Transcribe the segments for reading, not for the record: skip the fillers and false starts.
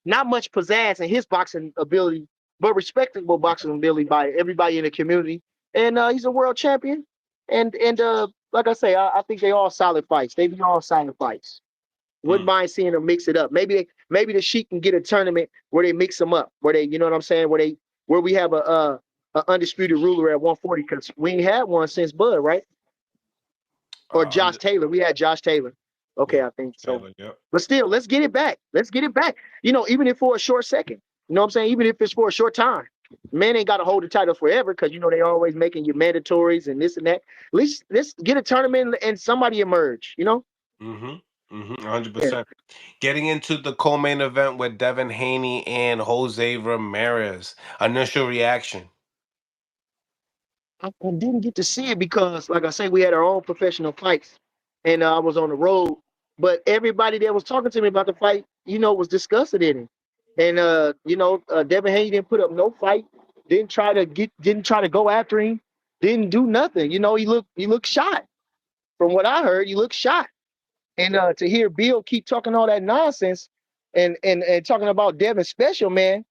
not much pizzazz in his boxing ability, but respectable boxing ability by everybody in the community. And he's a world champion. And like I say, I think they all solid fights. They be all solid fights. Wouldn't mind seeing them mix it up. Maybe the Sheik can get a tournament where they mix them up, where they, you know what I'm saying, where we have a undisputed ruler at 140 because we ain't had one since Bud, right? Or Josh Taylor. We had Josh Taylor. Okay, Yeah, I think so. Taylor, yep. But still, let's get it back. Let's get it back. Even if for a short second. You know what I'm saying? Even if it's for a short time. Man ain't got to hold the title forever because, they always making you mandatories and this and that. At least let's get a tournament and somebody emerge, Mm-hmm. Yeah. 100%. Getting into the co-main event with Devin Haney and Jose Ramirez. Initial reaction. I didn't get to see it because, like I say, we had our own professional fights, and I was on the road. But everybody that was talking to me about the fight, was discussing it. And Devin Haney didn't put up no fight, didn't try to go after him, didn't do nothing. He looked shot. From what I heard, he looked shot. And to hear Bill keep talking all that nonsense and talking about Devin special, man.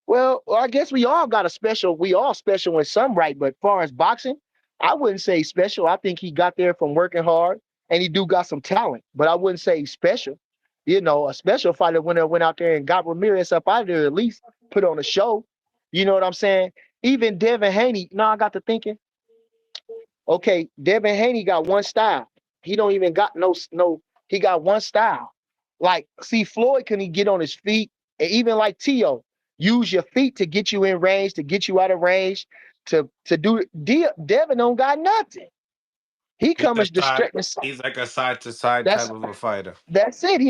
Well, I guess we all got a special. We all special in some right, but as far as boxing, I wouldn't say special. I think he got there from working hard, and he do got some talent. But I wouldn't say special. A special fighter went out there and got Ramirez up out of there, at least put on a show. You know what I'm saying? Even Devin Haney. Now I got to thinking. Okay, Devin Haney got one style. He don't even got no. He got one style. Like, see, Floyd can he get on his feet, and even like Tio, use your feet to get you in range, to get you out of range, to do it. Devin don't got nothing. He He's a comes side. distracting. He's like a side to side type That's of a fighter. that's it.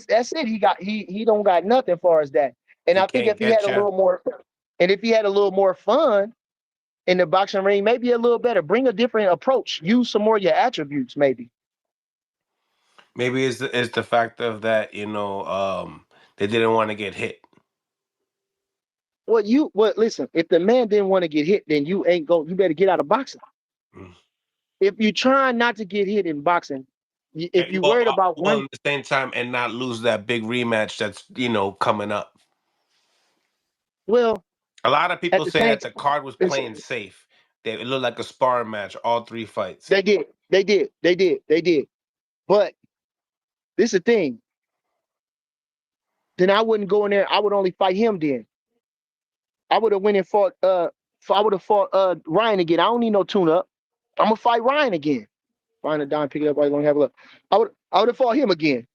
That's it. He don't got nothing far as that. And He I think can't if he had get a you. little more, and if he had a little more fun in the boxing ring, maybe a little better. Bring a different approach. Use some more of your attributes, maybe. Maybe it's the fact of that, they didn't want to get hit. Listen, if the man didn't want to get hit, then you ain't go. You better get out of boxing. Mm. If you try not to get hit in boxing, if you're Well, worried about well, one, at the same time, and not lose that big rematch that's coming up. well, A lot of at people the say same that the time, card was listen, playing safe. It looked like a sparring match, all three fights. they did. But this is the thing. Then I wouldn't go in there. I would only fight him. Then I would have went and fought. I would have fought Ryan again. I don't need no tune up. I'm gonna fight Ryan again. Find a dime, pick it up. I don't have a look. I would have fought him again.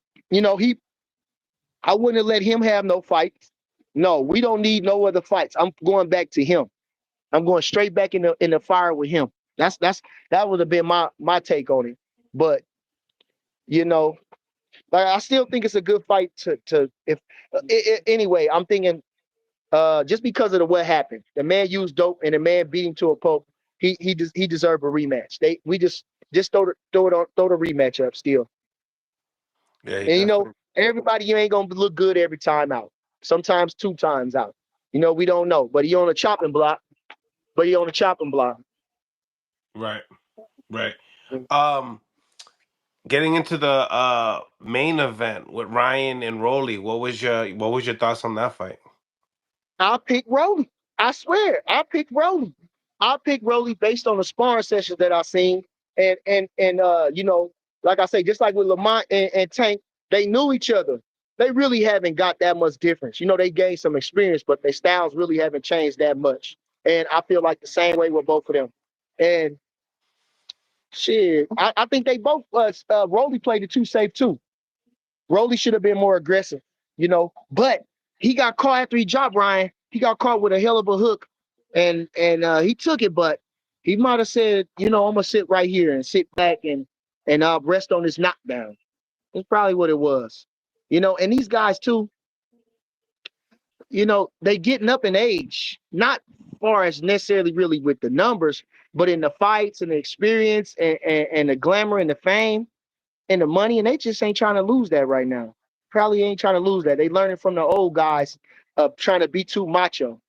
I wouldn't have let him have no fights. No, we don't need no other fights. I'm going back to him. I'm going straight back in the fire with him. That would have been my take on it. But you know, like I still think it's a good fight to if anyway. I'm thinking just because of what happened, the man used dope and the man beat him to a pulp. He deserved a rematch. We just throw the rematch up still. Yeah, he And definitely. everybody, you ain't gonna look good every time out. Sometimes two times out. We don't know. But he on a chopping block. But he on a chopping block. Right, right. Um, Getting into the main event with Ryan and Rolley, what was your thoughts on that fight? I'll pick Rolley. I swear, I'll pick Rolley. I'll pick Rolley based on the sparring sessions that I've seen. And like I say, just like with Lamont and Tank, they knew each other. They really haven't got that much difference. They gained some experience, but their styles really haven't changed that much. And I feel like the same way with both of them. And shit, I think they both Rolley played it too safe too. Rolley should have been more aggressive, but he got caught after he dropped Ryan. He got caught with a hell of a hook, and he took it, but he might have said, I'm gonna sit right here and sit back and I'll rest on this knockdown. That's probably what it was. And these guys too, they getting up in age, not far as necessarily really with the numbers, but in the fights and the experience and the glamour and the fame and the money, and they just ain't trying to lose that right now. Probably ain't trying to lose that. They learning from the old guys of trying to be too macho.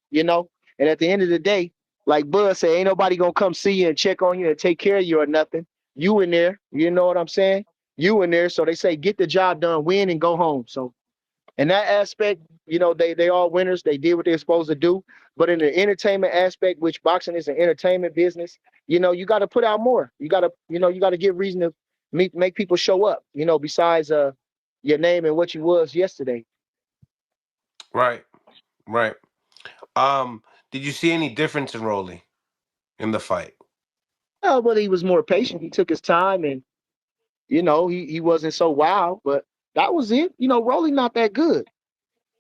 And at the end of the day, like Bud said, ain't nobody gonna come see you and check on you and take care of you or nothing. You in there, you know what I'm saying? You in there. So they say get the job done, win and go home. So In that aspect, they all winners. They did what they're supposed to do. But in the entertainment aspect, which boxing is an entertainment business, you got to put out more. You got to give reason to make people show up. Besides your name and what you was yesterday. Right, right. Um, did you see any difference in Rolley in the fight? But he was more patient. He took his time, and he wasn't so wild. But that was it. Rolly not that good.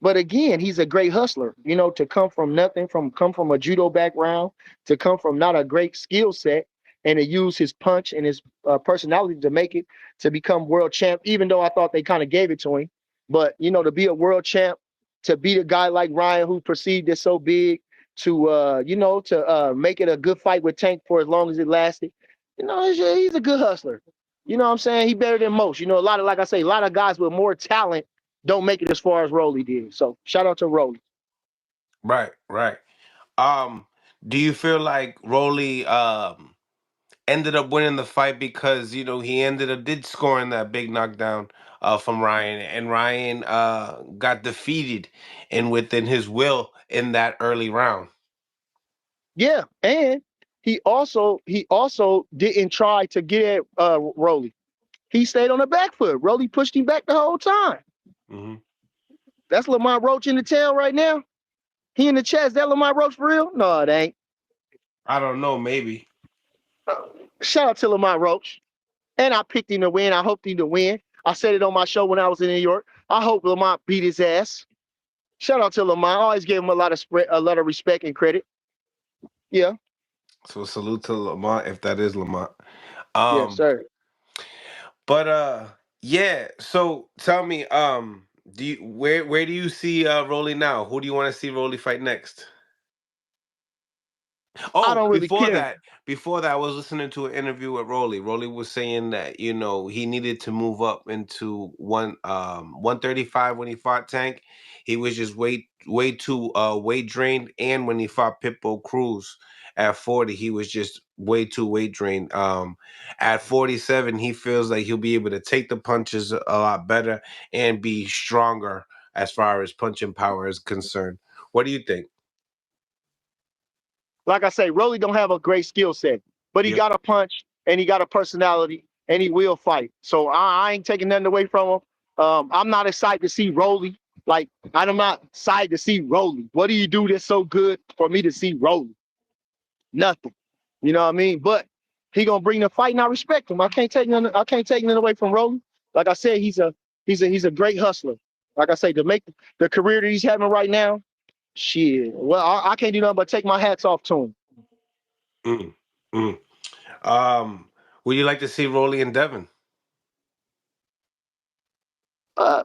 But again, he's a great hustler. To come from nothing, come from a judo background, to come from not a great skill set, and to use his punch and his personality to make it to become world champ. Even though I thought they kind of gave it to him, but to be a world champ, to beat a guy like Ryan who perceived it so big, to make it a good fight with Tank for as long as it lasted. He's a good hustler. You know what I'm saying? He better than most. A lot of, like I say, a lot of guys with more talent don't make it as far as Rolley did. So shout out to Rolley. Right, right. Um, do you feel like Rolley ended up winning the fight because he ended up did scoring that big knockdown from Ryan, and Ryan got defeated and within his will in that early round. Yeah, and he also didn't try to get at Rolley. He stayed on the back foot. Rolley pushed him back the whole time. Hmm. That's Lamont Roach in the tail right now. He in the chest. That Lamont Roach for real? No, it ain't. I don't know, maybe. Uh, Shout out to Lamont Roach. And I picked him to win. I hoped him to win. I said it on my show when I was in New York. I hope Lamont beat his ass. Shout out to Lamont. I always give him a lot of respect and credit. Yeah, So salute to Lamont if that is Lamont. yes, Um, sir. but yeah. So tell me, do you where do you see Rolley now? Who do you want to see Rolley fight next? I Oh, don't really care. before that, I was listening to an interview with Rolley. Rolley was saying that he needed to move up into 135 when he fought Tank. He was just way too weight drained, and when he fought Pitbull Cruz at 40, he was just way too weight drained. At 47, he feels like he'll be able to take the punches a lot better and be stronger as far as punching power is concerned. What do you think? Like I say, Rolly don't have a great skill set, but he Yep. got a punch and he got a personality and he will fight. So I ain't taking nothing away from him. I'm not excited to see Rolly. Like I'm not excited to see Rolly. What do you do that's so good for me to see Rolly? Nothing. You know what I mean? But he gonna bring the fight, and I respect him. I can't take nothing. I can't take nothing away from Rolly. Like I said, he's a great hustler. Like I say, to make the career that he's having right now, shit. Well, I can't do nothing but take my hats off to him. Mm, mm. Would you like to see Rolley and Devin? Uh,